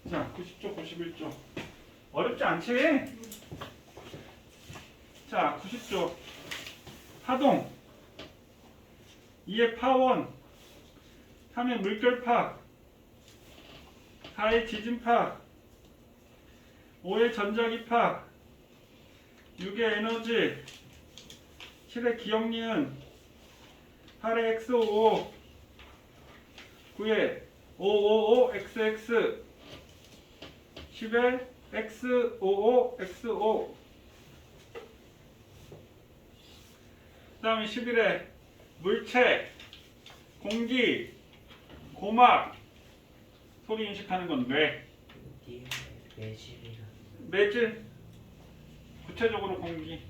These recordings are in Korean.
자, 90조, 91조. 어렵지 않지? 자, 90조. 파동. 2의 파원. 3의 물결파. 4의 지진파. 5의 전자기파. 6의 에너지. 7의 기억니은. 8의 X55. 9의 555XX. 10의 X55XO. 그 다음에 11에 물체, 공기, 고막. 소리 인식하는 건 뇌. 매질이라. 매질. 구체적으로 공기.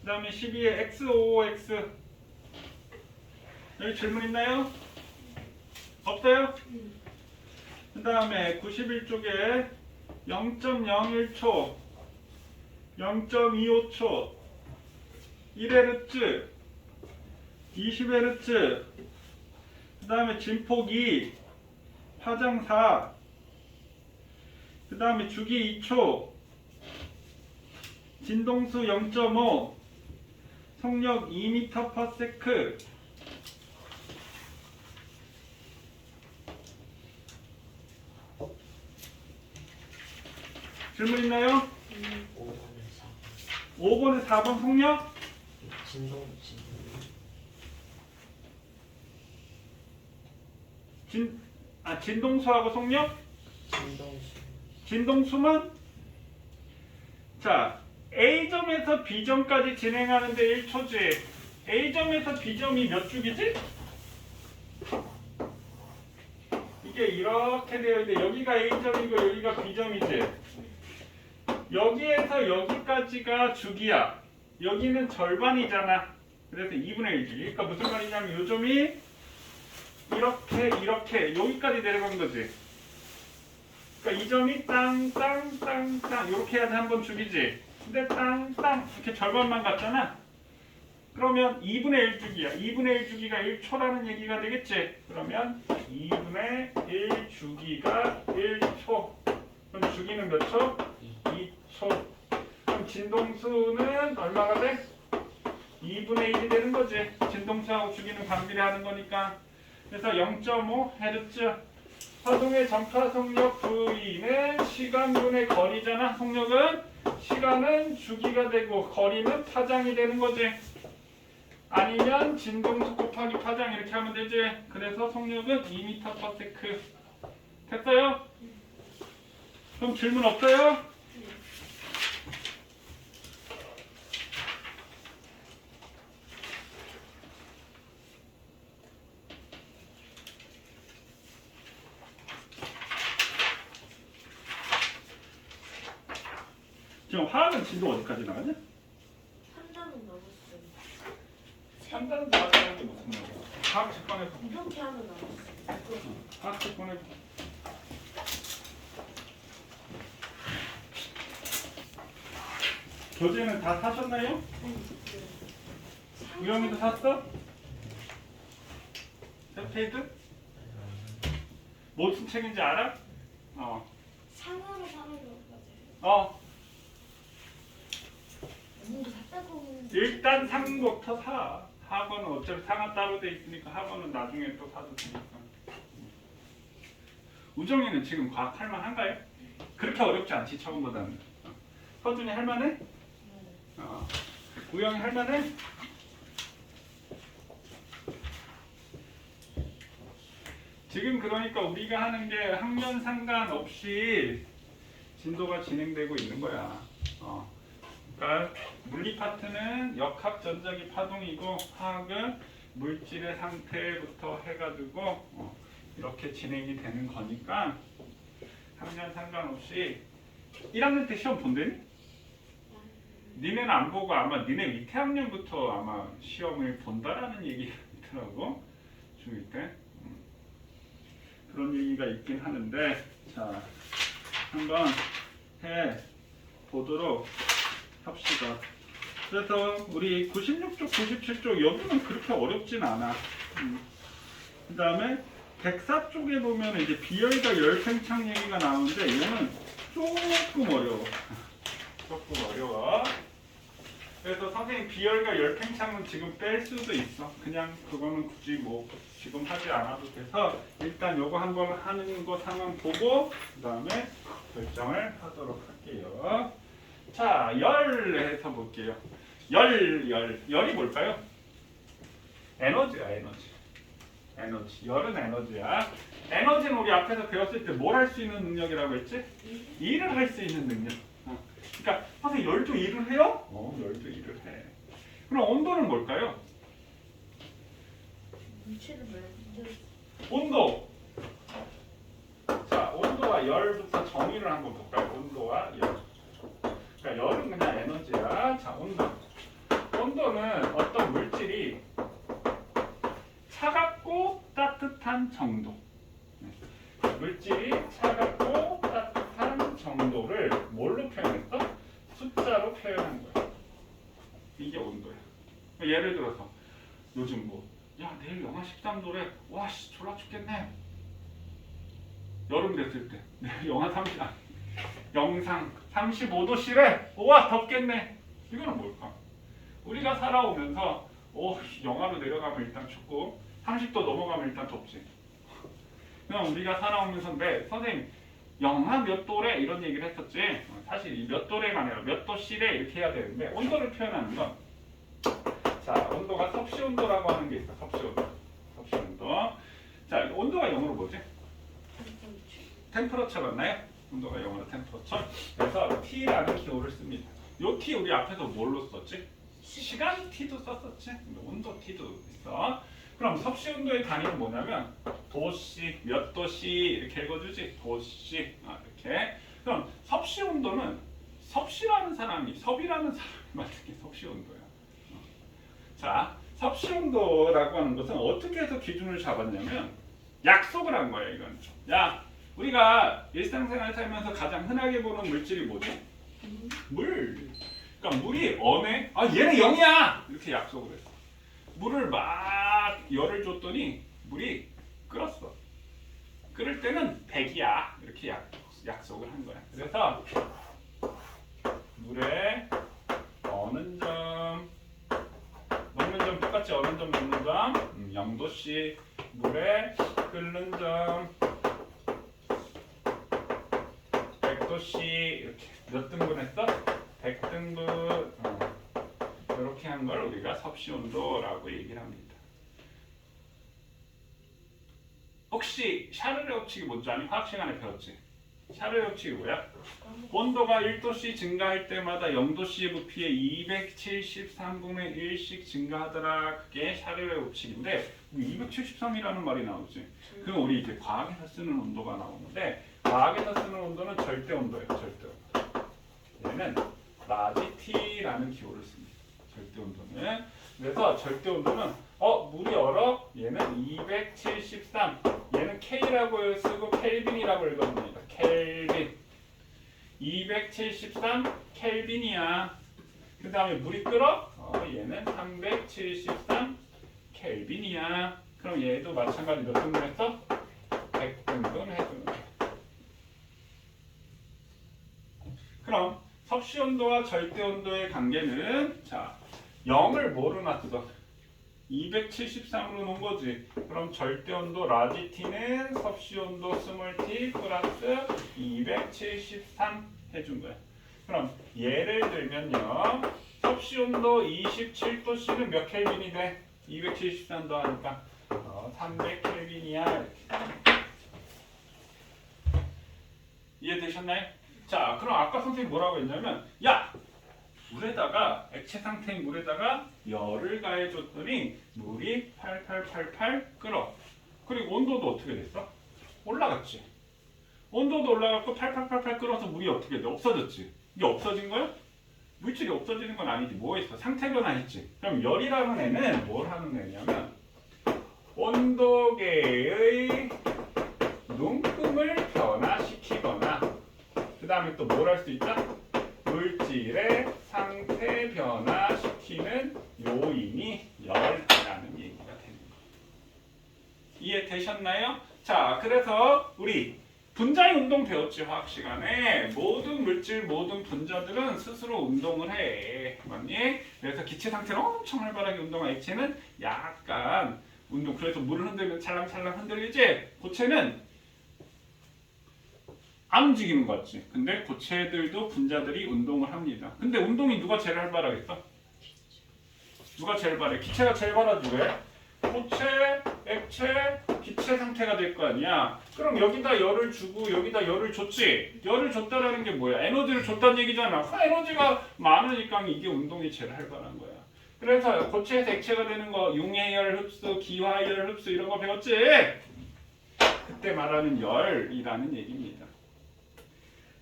그 다음에 12에 X55X. 여기 질문 있나요? 없어요? 그 다음에 91쪽에 0.01초, 0.25초, 1Hz, 20Hz, 그 다음에 진폭 2, 파장 4, 그 다음에 주기 2초, 진동수 0.5, 속력 2m/s. 질문 있나요? 5번에 4번 속력? 진동수하고 속력? 진동수만? 자, A점에서 B점까지 진행하는데 1초지. A점에서 B점이 몇 주기지? 이게 이렇게 되어 있는데 여기가 A점이고 여기가 B점이지. 여기에서 여기까지가 주기야. 여기는 절반이잖아. 그래서 2분의 1지. 그러니까 무슨 말이냐면 이 점이 이렇게 여기까지 내려간 거지. 그러니까 이 점이 땅 이렇게 해야지 한 번 주기지. 근데 땅 이렇게 절반만 갔잖아. 그러면 2분의 1 주기야. 2분의 1 주기가 1초라는 얘기가 되겠지. 그러면 2분의 1 주기가 1초. 그럼 주기는 몇 초? 2초. 그럼 진동수는 얼마가 돼? 2분의 1이 되는 거지. 진동수하고 주기는 반비례하는 거니까. 그래서 0.5Hz. 파동의 전파 속력 V는 시간분의 거리잖아. 속력은 시간은 주기가 되고 거리는 파장이 되는 거지. 아니면 진동수 곱하기 파장 이렇게 하면 되지. 그래서 속력은 2m/s. 됐어요? 그럼 질문 없어요? 지금 화학은 진도 어디까지 나가냐? 3단은 남았어요. 3단은 나가는 게 무슨 말이야? 화학 직관에서 이렇게 하면 남았어요. 화학 직관에서 교재는 다 사셨나요? 우영이도 샀어? 셀페이드? 무슨 책인지 알아? 상으로 사는 것까지. 뭔가 샀다고. 일단 상부터 사. 학원은 어차피 상은 따로 돼 있으니까 학원은 나중에 또 사도 되니까. 우정이는 지금 과학 할만한가요? 그렇게 어렵지 않지 처음보다는. 서준이 할만해? 우영이 할만해? 지금 그러니까 우리가 하는 게 학년 상관없이 진도가 진행되고 있는 거야. 그러니까 물리 파트는 역학 전자기 파동이고 화학은 물질의 상태부터 해가지고 이렇게 진행이 되는 거니까 학년 상관없이 1학년 때 시험 본대니? 니네는 안 보고 아마 니네 밑에 학년부터 아마 시험을 본다라는 얘기가 있더라고. 중2 때. 그런 얘기가 있긴 하는데 자 한번 해 보도록 합시다. 그래서 우리 96쪽, 97쪽 여기는 그렇게 어렵진 않아. 그 다음에 백사 쪽에 보면 이제 비열과 열팽창 얘기가 나오는데 이거는 조금 어려워. 조금 어려워. 그래서 선생님 비열과 열팽창은 지금 뺄 수도 있어. 그냥 그거는 굳이 뭐 지금 하지 않아도 돼서 일단 요거 한번 하는 거 상황 보고 그 다음에 결정을 하도록 할게요. 자, 열 해서 볼게요. 열이 뭘까요? 에너지야, 에너지. 열은 에너지야. 에너지는 우리 앞에서 배웠을 때 뭘 할 수 있는 능력이라고 했지? 일을 할 수 있는 능력. 그러니까 선생님 열도 일을 해요? 열도 일을 해. 그럼 온도는 뭘까요? 물체를 만들. 온도. 자, 온도와 열부터 정의를 한번 볼까요? 온도와 열. 그러니까 열은 그냥 에너지야. 자, 온도. 온도는 어떤 물질이 차갑고 따뜻한 정도. 물질이 차갑고 따뜻한 정도를 뭘로 표현했어? 숫자로 표현한 거야. 이게 온도야. 예를 들어서 요즘 뭐, 야 내일 영하 13도래. 와씨 졸라 춥겠네. 여름 됐을 때 내일 영하 30, 영상 35도씨래. 와 덥겠네. 이거는 뭘까? 우리가 살아오면서 영하로 내려가면 일단 춥고 30도 넘어가면 일단 덥지. 그냥 우리가 살아오면서 선생님 영하 몇 도래 이런 얘기를 했었지. 사실 이 몇 도래가 아니라 몇 도씨래 이렇게 해야 되는데 온도를 표현하는 건 자, 온도가 섭씨 온도라고 하는 게 있어. 섭씨 온도. 자, 온도가 영어로 뭐지? 템퍼러처 맞나요? 온도가 영어로 템퍼러처. 그래서 T라는 기호를 씁니다. 요 T 우리 앞에서 뭘로 썼지? 시간 T도 썼었지. 온도 T도 있어. 그럼 섭씨 온도의 단위는 뭐냐면 도씨, 몇 도씨 이렇게 읽어주지. 도씨 이렇게. 그럼 섭씨 온도는 섭씨라는 사람이 섭이라는 사람이 만든 게 섭씨 온도야. 자, 섭씨 온도라고 하는 것은 어떻게 해서 기준을 잡았냐면 약속을 한 거야. 이건. 야, 우리가 일상생활 살면서 가장 흔하게 보는 물질이 뭐지? 물. 그러니까 물이 어네? 얘는 0이야! 이렇게 약속을 했어. 물을 막 열을 줬더니 물이 끓었어. 끓을 때는 100이야. 이렇게 약속을 한 거야. 그래서 물에 어는 점, 먹는 점 똑같이 어는 점, 먹는 점 0도씨, 물에 끓는 점 100도씨 이렇게 몇 등분 했어? 100등분. 이렇게 한 걸 우리가 섭씨 온도라고 얘기를 합니다. 혹시 샤를의 법칙이 뭔지 아니? 화학 시간에 배웠지? 샤를의 법칙이 뭐야? 온도가 1도씨 증가할 때마다 0도씨의 부피에 273분의 1씩 증가하더라. 그게 샤를의 법칙인데 273이라는 말이 나오지. 그럼 우리 이제 과학에서 쓰는 온도가 나오는데 과학에서 쓰는 온도는 절대 온도예요. 절대 온도. 얘는 라지 T라는 기호를 씁니다. 절대 온도는. 그래서 절대 온도는 물이 얼어? 얘는 273. 얘는 K라고 쓰고 켈빈이라고 읽어줍니다. 켈빈. 273 켈빈이야. 그 다음에 물이 끓어? 얘는 373 켈빈이야. 그럼 얘도 마찬가지 몇 등분 했어? 100등분 해주는 거야. 그럼 섭씨 온도와 절대 온도의 관계는 자 0을 뭐로 놨어? 273으로 놓은 거지. 그럼 절대 온도 라지 T는 섭씨 온도 스몰 T 플러스 273 해준 거야. 그럼 예를 들면요. 섭씨 온도 27도씨는 몇 켈빈이 돼? 273 더하니까 300켈빈이야. 이해되셨나요? 자, 그럼 아까 선생님이 뭐라고 했냐면 야! 물에다가 액체 상태인 물에다가 열을 가해줬더니 물이 8888 끓어. 그리고 온도도 어떻게 됐어? 올라갔지. 온도도 올라갔고 8888 끓어서 물이 어떻게 돼? 없어졌지. 이게 없어진 거야? 물질이 없어지는 건 아니지. 뭐 했어? 상태 변화했지. 그럼 열이라는 애는 뭘 하는 애냐면 온도계의 눈금을 변화시키거나 그 다음에 또 뭘 할 수 있다? 물질의 상태 변화시키는 요인이 열이라는 얘기가 되는 거예요. 이해되셨나요? 자, 그래서 우리 분자의 운동 배웠지 화학 시간에. 모든 물질, 모든 분자들은 스스로 운동을 해. 맞니? 그래서 기체 상태는 엄청 활발하게 운동한 액체는 약간 운동. 그래서 물을 흔들면 찰랑찰랑 흔들리지. 고체는 안 움직이는 것 같지. 근데 고체들도 분자들이 운동을 합니다. 근데 운동이 누가 제일 활발하겠어? 누가 제일 발해? 기체가 제일 발하지. 왜? 고체, 액체, 기체 상태가 될 거 아니야. 그럼 여기다 열을 주고 여기다 열을 줬지. 열을 줬다라는 게 뭐야? 에너지를 줬다는 얘기잖아. 그 에너지가 많으니까 이게 운동이 제일 활발한 거야. 그래서 고체에서 액체가 되는 거 융해열 흡수, 기화열 흡수 이런 거 배웠지? 그때 말하는 열이라는 얘기입니다.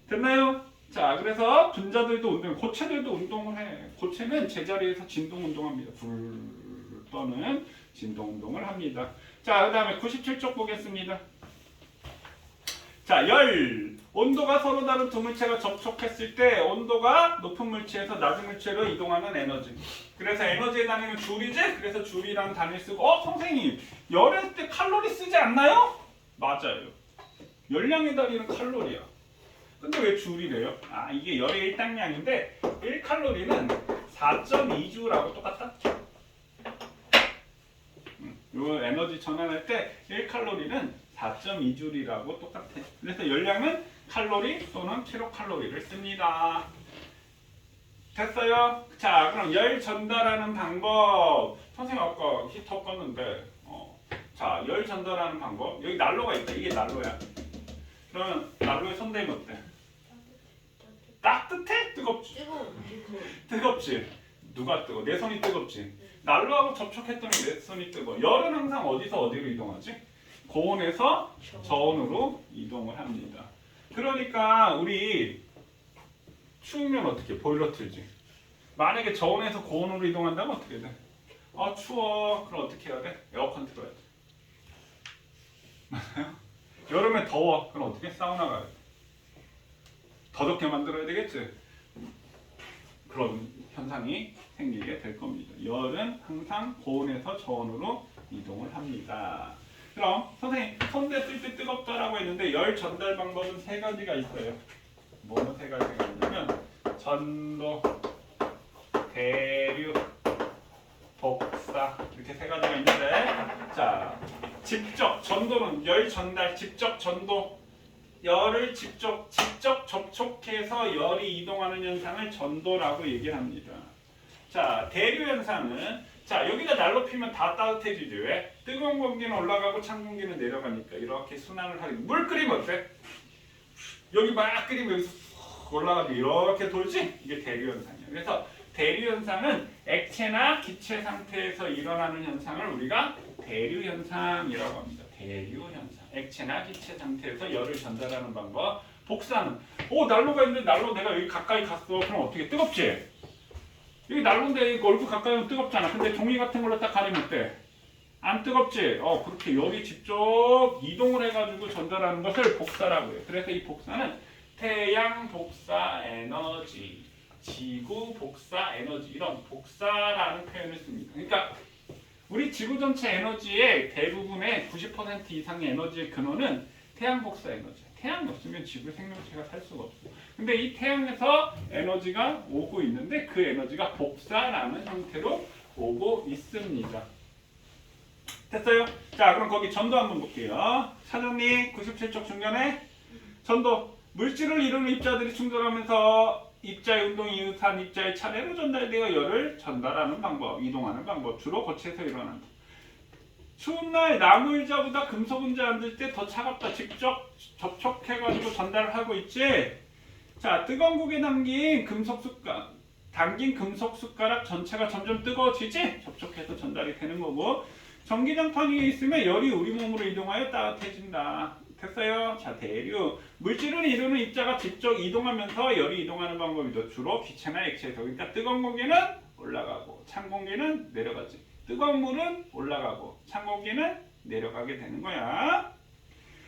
됐나요? 자, 그래서 분자들도 운동, 고체들도 운동을 해. 고체는 제자리에서 진동 운동합니다. 불 떠는 진동 운동을 합니다. 자, 그 다음에 97쪽 보겠습니다. 자, 열. 온도가 서로 다른 두 물체가 접촉했을 때 온도가 높은 물체에서 낮은 물체로 이동하는 에너지. 그래서 에너지의 단위는 줄이지? 그래서 줄이라는 단위를 쓰고 선생님, 열할 때 칼로리 쓰지 않나요? 맞아요. 열량의 단위는 칼로리야. 근데 왜 줄이래요? 아, 이게 열의 일당량인데 1칼로리는 4.2주라고 똑같다? 요 에너지 전환할 때 1칼로리는 4.2줄이라고 똑같아. 그래서 열량은 칼로리 또는 킬로칼로리를 씁니다. 됐어요? 자, 그럼 열 전달하는 방법. 선생님 아까 히터 껐는데 자, 열 전달하는 방법. 여기 난로가 있지. 이게 난로야. 그러면 난로에 손 대면 어때? 따뜻해? 뜨겁지? 뜨겁지? 누가 뜨거? 내 손이 뜨겁지? 난로하고 접촉했더니 내 손이 뜨거. 열은 항상 어디서 어디로 이동하지? 고온에서 저온으로 이동을 합니다. 그러니까 우리 추우면 어떻게? 보일러 틀지. 만약에 저온에서 고온으로 이동한다면 어떻게 돼? 아, 추워. 그럼 어떻게 해야 돼? 에어컨 틀어야 돼. 맞아요? 여름에 더워. 그럼 어떻게? 사우나 가야 돼. 더 덥게 만들어야 되겠지? 그런 현상이 생기게 될 겁니다. 열은 항상 고온에서 저온으로 이동을 합니다. 그럼 선생님, 손 댔을 때 뜨겁다라고 했는데 열 전달 방법은 세 가지가 있어요. 뭐는 세 가지가 있냐면 전도, 대류, 복사 이렇게 세 가지가 있는데, 자, 직접 전도는 열 전달, 직접 전도. 열을 직접 접촉해서 열이 이동하는 현상을 전도라고 얘기를 합니다. 자, 대류 현상은, 자, 여기다 난로 피면 다 따뜻해지죠. 왜? 뜨거운 공기는 올라가고 찬 공기는 내려가니까 이렇게 순환을 하게. 물 끓이면 어때? 여기 막 끓이면 여기서 올라가고 이렇게 돌지? 이게 대류 현상이에요. 그래서 대류 현상은 액체나 기체 상태에서 일어나는 현상을 우리가 대류 현상이라고 합니다. 대류 현상. 액체나 기체 상태에서 열을 전달하는 방법. 복사는, 난로가 있는데 난로 내가 여기 가까이 갔어. 그럼 어떻게? 뜨겁지? 여기 난로인데 얼굴 가까이 하면 뜨겁잖아. 근데 종이 같은 걸로 딱 가리면 어때? 안 뜨겁지? 그렇게 열이 직접 이동을 해가지고 전달하는 것을 복사라고 해요. 그래서 이 복사는 태양 복사 에너지, 지구 복사 에너지, 이런 복사라는 표현을 씁니다. 그러니까 우리 지구 전체 에너지의 대부분의 90% 이상의 에너지의 근원은 태양 복사 에너지야. 태양이 없으면 지구 생명체가 살 수가 없어. 근데 이 태양에서 에너지가 오고 있는데 그 에너지가 복사라는 형태로 오고 있습니다. 됐어요? 자, 그럼 거기 전도 한번 볼게요. 사장님 97쪽 중간에 전도. 물질을 이루는 입자들이 충돌하면서 입자의 운동이 이웃한 입자의 차례로 전달되어 열을 전달하는 방법, 이동하는 방법, 주로 고체에서 일어난다. 추운 날 나무 의자보다 금속 의자 앉을 때 더 차갑다. 직접 접촉해가지고 전달을 하고 있지. 자, 뜨거운 국에 담긴 금속 숟가락 전체가 점점 뜨거워지지. 접촉해서 전달이 되는 거고, 전기장판 위에 있으면 열이 우리 몸으로 이동하여 따뜻해진다. 됐어요? 자, 대류. 물질을 이루는 입자가 직접 이동하면서 열이 이동하는 방법이죠. 주로 기체나 액체에서. 그러니까 뜨거운 공기는 올라가고 찬 공기는 내려가지. 뜨거운 물은 올라가고 찬 공기는 내려가게 되는 거야.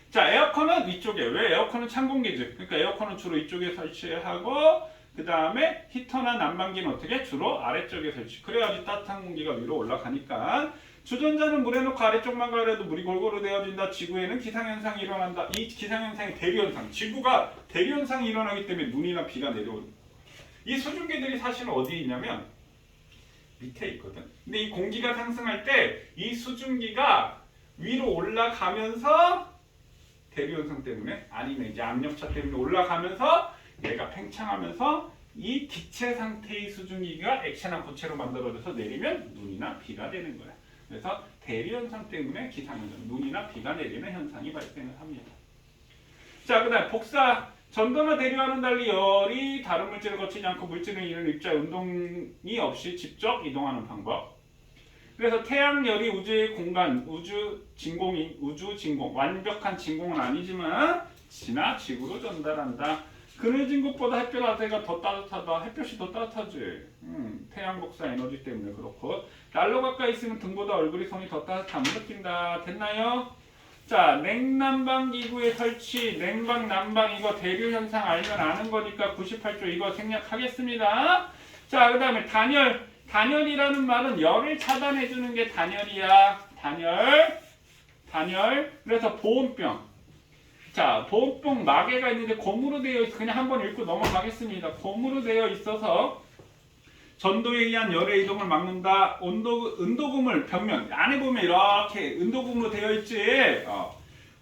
자, 에어컨은 위쪽에. 왜? 에어컨은 찬 공기지. 그러니까 에어컨은 주로 이쪽에 설치하고, 그 다음에 히터나 난방기는 어떻게? 주로 아래쪽에 설치. 그래야지 따뜻한 공기가 위로 올라가니까. 주전자는 물에 넣고 아래쪽만 가려도 물이 골고루 되어진다. 지구에는 기상현상이 일어난다. 이 기상현상이 대류현상. 지구가 대류현상이 일어나기 때문에 눈이나 비가 내려오는. 이 수증기들이 사실은 어디에 있냐면 밑에 있거든. 근데 이 공기가 상승할 때 이 수증기가 위로 올라가면서 대류현상 때문에 아니면 이제 압력차 때문에 올라가면서 얘가 팽창하면서 이 기체 상태의 수증기가 액체나 고체로 만들어져서 내리면 눈이나 비가 되는 거야. 그래서 대류현상 때문에 기상현상, 눈이나 비가 내리는 현상이 발생을 합니다. 자, 그다음 복사. 전도나 대류와는 달리 열이 다른 물질을 거치지 않고 물질은 이런 입자의 운동이 없이 직접 이동하는 방법. 그래서 태양열이 우주의 공간, 우주 진공, 완벽한 진공은 아니지만 지나 지구로 전달한다. 그늘진 곳보다 햇볕 아래가 더 따뜻하다. 햇볕이 더 따뜻하지. 태양 복사 에너지 때문에 그렇고. 난로 가까이 있으면 등보다 얼굴이 손이 더 따뜻함을 느낀다. 됐나요? 자, 냉난방 기구의 설치, 냉방, 난방 이거 대류 현상 알면 아는 거니까 98조 이거 생략하겠습니다. 자, 그 다음에 단열. 단열이라는 말은 열을 차단해 주는 게 단열이야. 단열. 그래서 보온병. 자, 보온병 마개가 있는데 고무로 되어 있어. 그냥 한번 읽고 넘어가겠습니다. 고무로 되어 있어서 전도에 의한 열의 이동을 막는다. 은도금을 벽면 안에 보면 이렇게 은도금으로 되어 있지.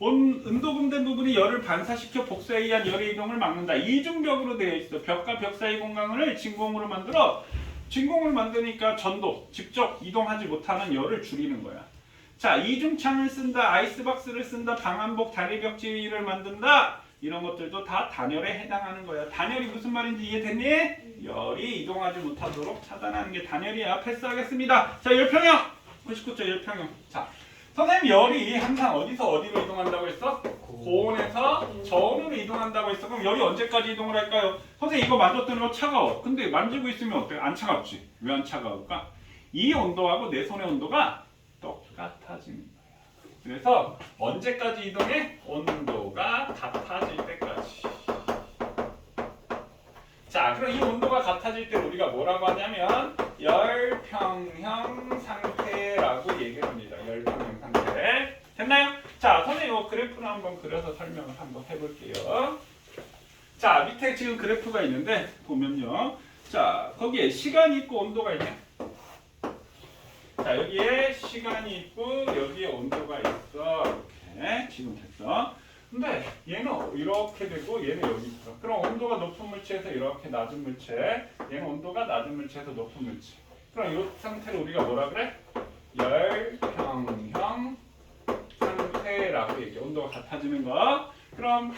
은도금된 부분이 열을 반사시켜 복사에 의한 열의 이동을 막는다. 이중벽으로 되어 있어. 벽과 벽 사이 공간을 진공으로 만들어. 진공을 만드니까 전도, 직접 이동하지 못하는 열을 줄이는 거야. 자, 이중창을 쓴다, 아이스박스를 쓴다, 방한복, 다리벽지를 만든다. 이런 것들도 다 단열에 해당하는 거야. 단열이 무슨 말인지 이해됐니? 열이 이동하지 못하도록 차단하는 게 단열이야. 패스하겠습니다. 자, 열평형. 99조 열평형. 자, 선생님 열이 항상 어디서 어디로 이동한다고 했어? 고온에서 저온으로 이동한다고 했어. 그럼 열이 언제까지 이동을 할까요? 선생님 이거 만졌더니 거 차가워. 근데 만지고 있으면 어때? 안 차갑지? 왜 안 차가울까? 이 온도하고 내 손의 온도가 똑같아지는 거야. 그래서 언제까지 이동해? 온도가 같아질 때까지. 자, 그럼 이 온도가 같아질 때 우리가 뭐라고 하냐면 열평형 상태라고 얘기를 합니다. 열평형 상태. 됐나요? 자, 선생님 이거 그래프를 한번 그려서 설명을 한번 해볼게요. 자, 밑에 지금 그래프가 있는데 보면요. 자, 거기에 시간이 있고 온도가 있네. 자, 여기에 시간이 있고 여기에 온도가 있어. 이렇게 지금 됐어. 근데 얘는 이렇게 되고 얘는 여기 있어. 그럼 온도가 높은 물체에서 이렇게 낮은 물체, 얘는 온도가 낮은 물체에서 높은 물체. 그럼 이 상태를 우리가 뭐라 그래? 열평형 상태라고 얘기해. 온도가 같아지는 거. 그럼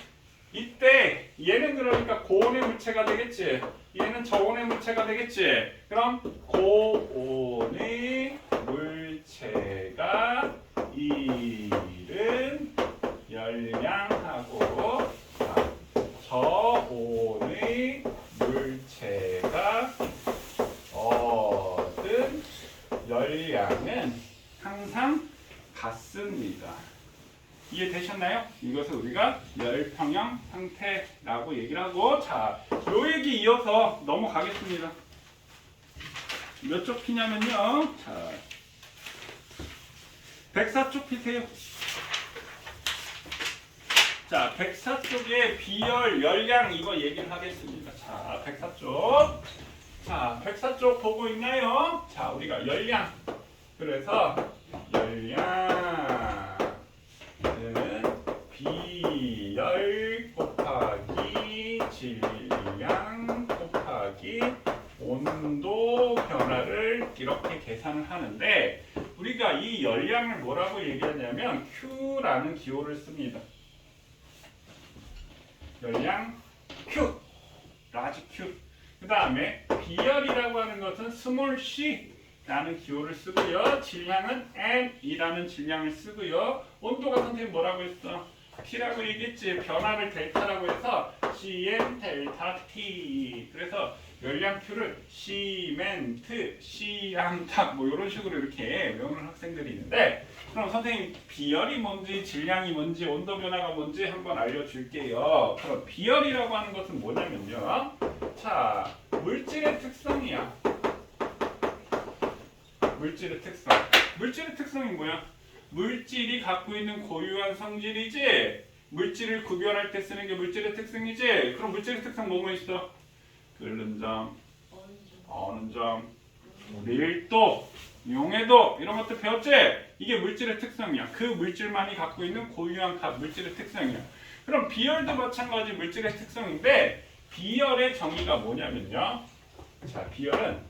이때 얘는 그러니까 고온의 물체가 되겠지. 얘는 저온의 물체가 되겠지. 그럼 고온의 물체가 이른 열량하고 저온의 물체가 얻은 열량은 항상 같습니다. 이해되셨나요? 이것을 우리가 열평형 상태라고 얘기를 하고, 자, 요 얘기 이어서 넘어가겠습니다. 몇 쪽 피냐면요. 자, 104쪽 피세요. 자, 104쪽에 비열, 열량 이거 얘기를 하겠습니다. 자, 104쪽. 자, 104쪽 보고 있나요? 자, 우리가 열량. 그래서 열량은 비열 곱하기 질량 곱하기 온도 변화를 이렇게 계산을 하는데, 우리가 이 열량을 뭐라고 얘기하냐면 Q라는 기호를 씁니다. 열량 Q, 라지 Q. 그 다음에 비열이라고 하는 것은 스몰 c라는 기호를 쓰고요. 질량은 M이라는 질량을 쓰고요. 온도가 선생님 뭐라고 했어? T라고 얘기했지. 변화를 델타라고 해서 Cn 델타 T. 그래서 열량 Q를 시멘트, 시양탁 뭐 이런 식으로 이렇게 외우는 학생들이 있는데, 그럼 선생님 비열이 뭔지 질량이 뭔지 온도 변화가 뭔지 한번 알려줄게요. 그럼 비열이라고 하는 것은 뭐냐면요. 자, 물질의 특성이야. 물질의 특성. 물질의 특성이 뭐야? 물질이 갖고 있는 고유한 성질이지. 물질을 구별할 때 쓰는 게 물질의 특성이지. 그럼 물질의 특성 뭐뭐 있어? 끓는 점, 어는 점, 밀도, 용해도 이런 것들 배웠지? 이게 물질의 특성이야. 그 물질만이 갖고 있는 고유한 물질의 특성이야. 그럼 비열도 마찬가지 물질의 특성인데 비열의 정의가 뭐냐면요. 자, 비열은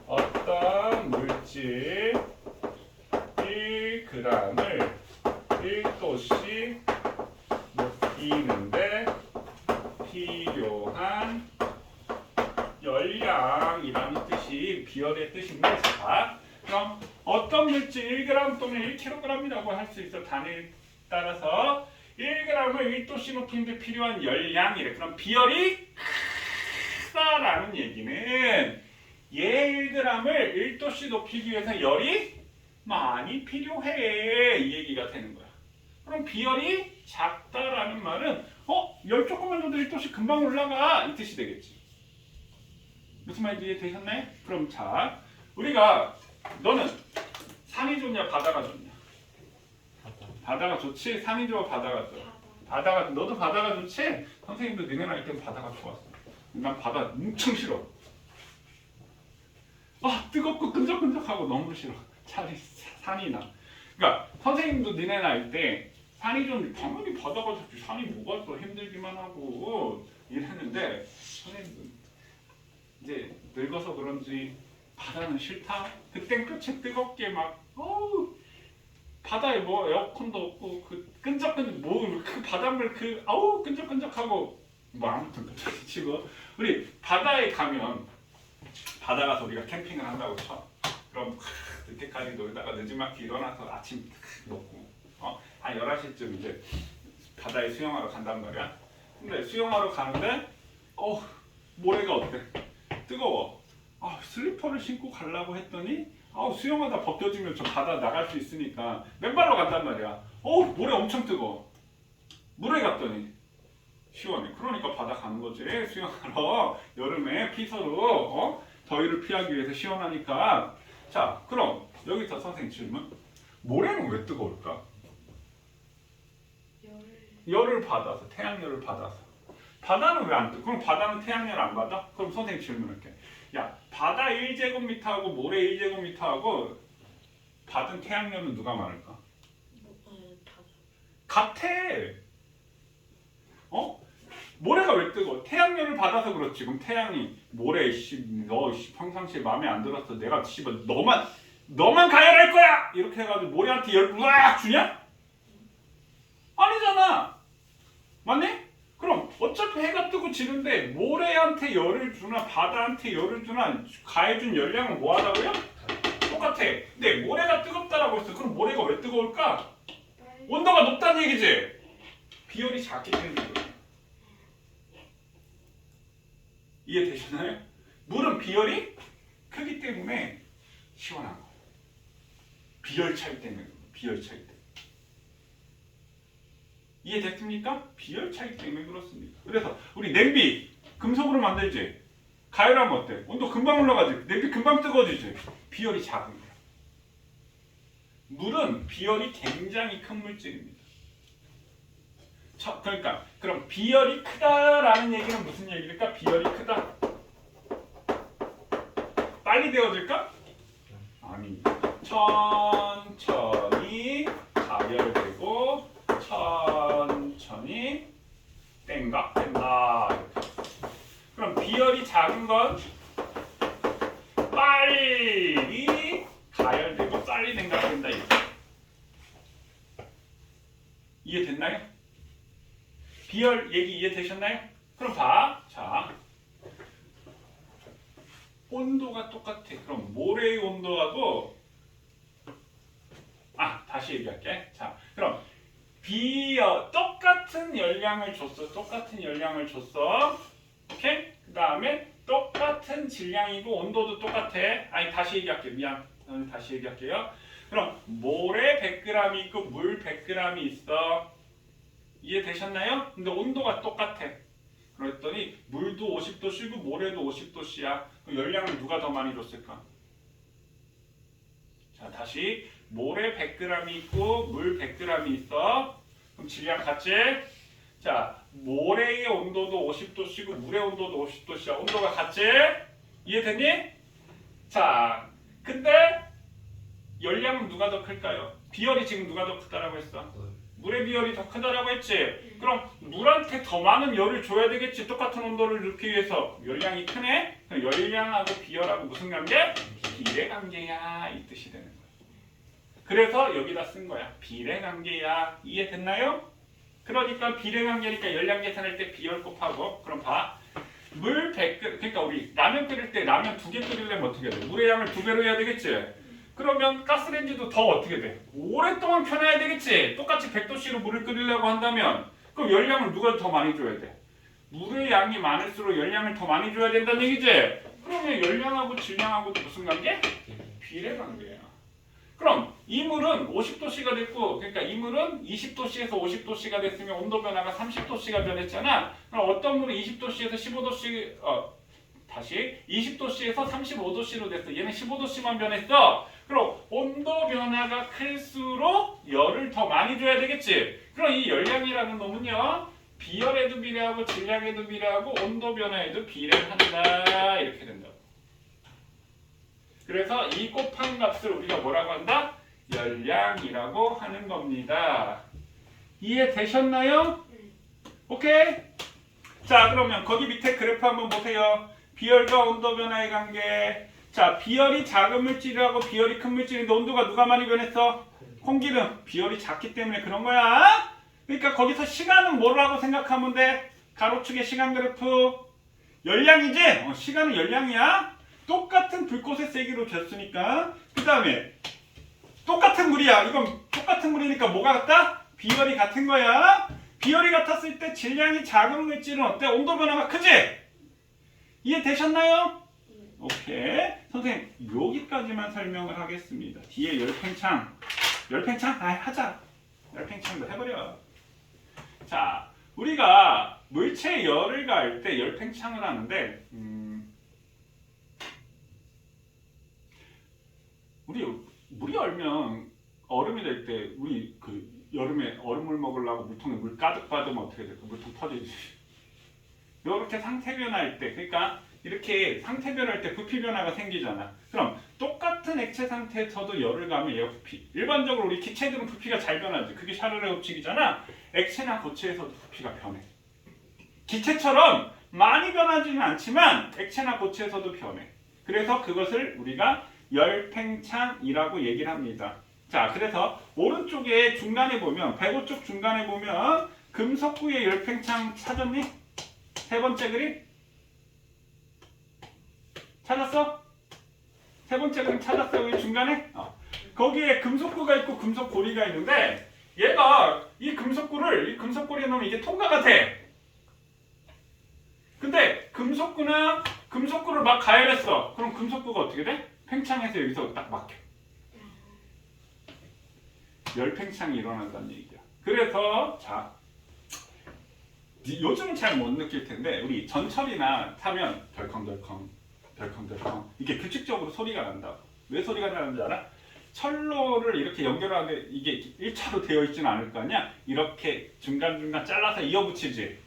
어떤 물질 1g을 1도씩 높이는데 필요한 열량이라는 뜻이 비열의 뜻인데, 자, 그럼 어떤 물질 1g 또는 1kg이라고 할 수 있어. 단위에 따라서 1g을 1도씩 높이는데 필요한 열량이래. 그럼 비열이 크다라는 얘기는 얘 1g을 1도씩 높이기 위해서 열이 많이 필요해, 이 얘기가 되는 거야. 그럼 비열이 작다라는 말은 열 조금만 줘도 1도씩 금방 올라가, 이 뜻이 되겠지. 무슨 말인지 이해되셨나요? 그럼 자, 우리가 너는 산이 좋냐 바다가 좋냐? 바다가 좋지? 산이 좋아 바다가 좋아? 바다가, 너도 바다가 좋지? 선생님도 너네 나이 때는 바다가 좋았어. 난 바다 엄청 싫어. 뜨겁고 끈적끈적하고 너무 싫어. 차라리 산이 나. 그러니까 선생님도 너네 나이 때 산이 좀 당연히 바다가 좋지. 산이 뭐가 또 힘들기만 하고 이랬는데 선생님도 이제 늙어서 그런지 바다는 싫다. 그땐 끝이 뜨겁게 막 바다에 뭐 에어컨도 없고 그 끈적끈적 그 바닷물 끈적끈적하고 뭐 아무튼 그렇게 치고 우리 바다에 가면 바다 가서 우리가 캠핑을 한다고 쳐. 그럼 늦게까지 놀다가 늦지막히 일어나서 아침 먹고 한 11시쯤 이제 바다에 수영하러 간단 말이야. 근데 수영하러 가는데 모래가 어때? 뜨거워. 슬리퍼를 신고 가려고 했더니 수영하다 벗겨지면 저 바다 나갈 수 있으니까 맨발로 간단 말이야. 모래 엄청 뜨거워. 물에 갔더니 시원해. 그러니까 바다 가는 거지. 수영하러 여름에 피서로 더위를 피하기 위해서 시원하니까. 자, 그럼 여기서 선생님 질문. 모래는 왜 뜨거울까? 열을 받아서, 태양열을 받아서. 바다는 왜 안 뜨거? 그럼 바다는 태양열 안 받아? 그럼 선생님 질문할게. 야, 바다 1제곱미터하고 모래 1제곱미터하고 받은 태양열은 누가 많을까? 같아. 모래가 왜 뜨거워? 태양열을 받아서 그렇지. 그럼 태양이 모래 너 평상시에 마음에 안 들었어. 내가 너만 가열할 거야. 이렇게 해가지고 모래한테 열 우악 주냐? 아니잖아. 맞니? 그럼 어차피 해가 뜨고 지는데 모래한테 열을 주나 바다한테 열을 주나 가해준 열량은 뭐하다고요? 똑같아. 근데 모래가 뜨겁다라고 했어. 그럼 모래가 왜 뜨거울까? 온도가 높다는 얘기지. 비열이 작기 때문에. 이해되셨나요? 물은 비열이 크기 때문에 시원한 거예요. 비열 차이 때문에. 비열 차이 때문에. 이해됐습니까? 비열 차이 때문에 그렇습니다. 그래서 우리 냄비 금속으로 만들지. 가열하면 어때? 온도 금방 올라가지. 냄비 금방 뜨거워지지. 비열이 작은 거야. 물은 비열이 굉장히 큰 물질입니다. 그러니까 그럼 비열이 크다라는 얘기는 무슨 얘기일까? 비열이 크다. 빨리 데워질까? 아니. 천천히 가열되고 천천히 땡각된다. 그럼 비열이 작은 건 빨리 가열되고 빨리 땡각된다. 이해됐나요? 비열 얘기 이해되셨나요? 그럼 봐. 자, 온도가 똑같아. 그럼 모래의 온도하고 다시 얘기할게. 자, 그럼 똑같은 열량을 줬어. 똑같은 열량을 줬어. 오케이? 그 다음에 똑같은 질량이고 온도도 똑같아. 다시 얘기할게. 미안. 다시 얘기할게요. 그럼 모래 100g이 있고 물 100g이 있어. 이해되셨나요? 근데 온도가 똑같아. 그랬더니 물도 50도씨고 모래도 50도씨야. 그럼 열량을 누가 더 많이 줬을까? 자, 자, 다시 모래 100g이 있고 물 100g이 있어. 그럼 질량 같지? 자, 모래의 온도도 50도씨고 물의 온도도 50도씨야. 온도가 같지? 이해됐니? 자, 근데 열량은 누가 더 클까요? 비열이 지금 누가 더 크다라고 했어? 물의 비열이 더 크다라고 했지? 그럼 물한테 더 많은 열을 줘야 되겠지? 똑같은 온도를 넣기 위해서. 열량이 크네? 그럼 열량하고 비열하고 무슨 관계? 비례관계야, 이 뜻이 되는 거야. 그래서 여기다 쓴 거야. 비례관계야. 이해됐나요? 그러니까 비례관계니까 열량 계산할 때 비열 곱하고. 그럼 봐. 물 100g, 그러니까 우리 라면 끓일 때 라면 2개 끓이려면 어떻게 돼? 물의 양을 2배로 해야 되겠지? 그러면 가스레인지도 더 어떻게 돼? 오랫동안 켜놔야 되겠지? 똑같이 100도씨로 물을 끓이려고 한다면 그럼 열량을 누가 더 많이 줘야 돼? 물의 양이 많을수록 열량을 더 많이 줘야 된다는 얘기지? 그러면 열량하고 질량하고도 무슨 관계? 비례관계야. 그럼 이 물은 50도씨가 됐고, 그러니까 이 물은 20도씨에서 50도씨가 됐으면 온도 변화가 30도씨가 변했잖아. 그럼 어떤 물은 20도씨에서 15도씨, 다시 20도씨에서 35도씨로 됐어. 얘는 15도씨만 변했어. 그럼 온도 변화가 클수록 열을 더 많이 줘야 되겠지. 그럼 이 열량이라는 놈은요, 비열에도 비례하고 질량에도 비례하고 온도 변화에도 비례한다. 이렇게 된다. 그래서 이 곱한 값을 우리가 뭐라고 한다? 열량이라고 하는 겁니다. 이해되셨나요? 오케이? 자, 그러면 거기 밑에 그래프 한번 보세요. 비열과 온도 변화의 관계. 자, 비열이 작은 물질이라고 비열이 큰 물질인데 온도가 누가 많이 변했어? 공기는. 비열이 작기 때문에 그런 거야. 그러니까 거기서 시간은 뭐라고 생각하면 돼? 가로축의 시간 그래프. 열량이지? 시간은 열량이야. 똑같은 불꽃의 세기로 줬으니까. 그 다음에 똑같은 물이야. 이건 똑같은 물이니까 뭐가 같다? 비열이 같은 거야. 비열이 같았을 때 질량이 작은 물질은 어때? 온도 변화가 크지? 이해되셨나요? 오케이. 선생님 여기까지만 설명을 하겠습니다. 뒤에 열팽창. 열팽창? 하자. 열팽창도 해버려. 자, 우리가 물체 열을 가할 때 열팽창을 하는데 우리 물이 얼면 얼음이 될 때 우리 그 여름에 얼음물 먹으려고 물통에 물 가득 받으면 어떻게 될까? 물통 터지지. 이렇게 상태 변화할 때, 그러니까 이렇게 상태 변화할 때 부피 변화가 생기잖아. 그럼 똑같은 액체 상태에서도 열을 가하면 얘가 부피. 일반적으로 우리 기체들은 부피가 잘 변하지. 그게 샤를의 법칙이잖아. 액체나 고체에서도 부피가 변해. 기체처럼 많이 변하지는 않지만 액체나 고체에서도 변해. 그래서 그것을 우리가 열팽창이라고 얘기를 합니다. 자, 그래서 오른쪽에 중간에 보면 배고 쪽 중간에 보면 금속구의 열팽창 찾았니? 세 번째 그림? 찾았어? 세 번째 그림 찾았어? 여기 중간에? 거기에 금속구가 있고 금속고리가 있는데 얘가 이 금속고리에 넣으면 이게 통과가 돼. 근데 금속구를 막 가열했어. 그럼 금속구가 어떻게 돼? 팽창해서 여기서 딱 막혀. 열팽창이 일어난다는 얘기야. 그래서 자, 요즘은 잘 못 느낄 텐데 우리 전철이나 타면 덜컹덜컹 이게 규칙적으로 소리가 난다. 왜 소리가 나는지 알아? 철로를 이렇게 연결하는데 이게 1차로 되어 있지는 않을 거 아니야? 이렇게 중간중간 잘라서 이어붙이지.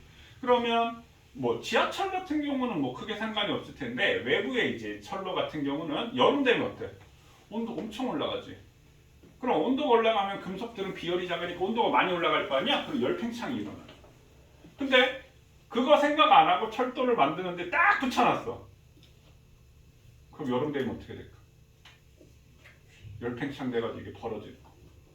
그러면 뭐 지하철 같은 경우는 뭐 크게 상관이 없을 텐데 외부에 이제 철로 같은 경우는 여름 되면 어때? 온도 엄청 올라가지. 그럼 온도가 올라가면 금속들은 비열이 작으니까 온도가 많이 올라갈 거 아니야? 그럼 열팽창이 일어나. 근데 그거 생각 안 하고 철도를 만드는데 딱 붙여놨어. 그럼 여름 되면 어떻게 될까? 열팽창 돼가지고 이게 벌어지고.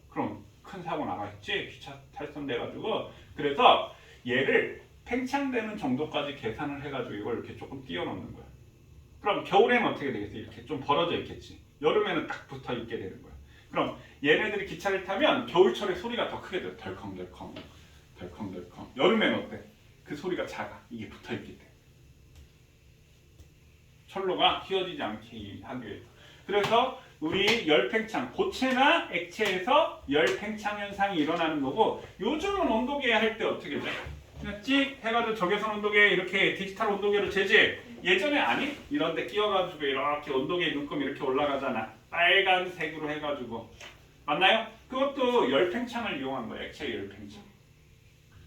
그럼 큰 사고 나겠지? 기차 탈선돼가지고. 그래서 얘를 팽창되는 정도까지 계산을 해가지고 이걸 이렇게 조금 띄워놓는 거야. 그럼 겨울에는 어떻게 되겠어? 이렇게 좀 벌어져 있겠지. 여름에는 딱 붙어 있게 되는 거야. 그럼 얘네들이 기차를 타면 겨울철에 소리가 더 크게 돼. 덜컹덜컹. 여름에는 어때? 그 소리가 작아. 이게 붙어 있기 때문에. 철로가 휘어지지 않게 하기 위해서. 그래서 우리 열팽창, 고체나 액체에서 열팽창 현상이 일어나는 거고 요즘은 온도계 할 때 어떻게 돼? 그냥 찍 해가지고 적외선 온도계 이렇게 디지털 온도계로 재지. 예전에 아니? 이런 데 끼워가지고 이렇게 온도계 눈금 이렇게 올라가잖아. 빨간색으로 해가지고 맞나요? 그것도 열팽창을 이용한 거예요. 액체 열팽창.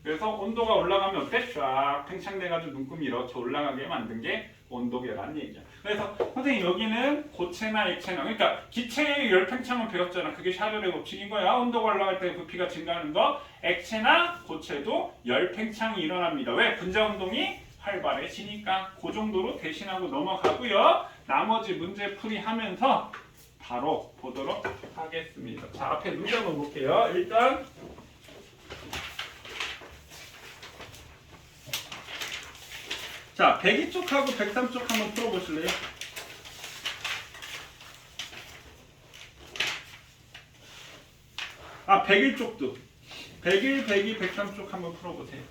그래서 온도가 올라가면 어때? 쫙 팽창돼가지고 눈금이 이렇게 올라가게 만든 게 온도계라는 얘기야. 그래서 선생님 여기는 고체나 액체나 그러니까 기체의 열팽창은 배웠잖아. 그게 샤를의 법칙인 거야. 온도가 올라갈 때 부피가 증가하는 거. 액체나 고체도 열팽창이 일어납니다. 왜? 분자 운동이 활발해지니까. 그 정도로 대신하고 넘어가고요. 나머지 문제 풀이하면서 바로 보도록 하겠습니다. 자, 앞에 문제 한번 볼게요. 일단 자, 102쪽하고 103쪽 한번 풀어보실래요? 아, 101쪽도 101, 102, 103쪽 한번 풀어보세요.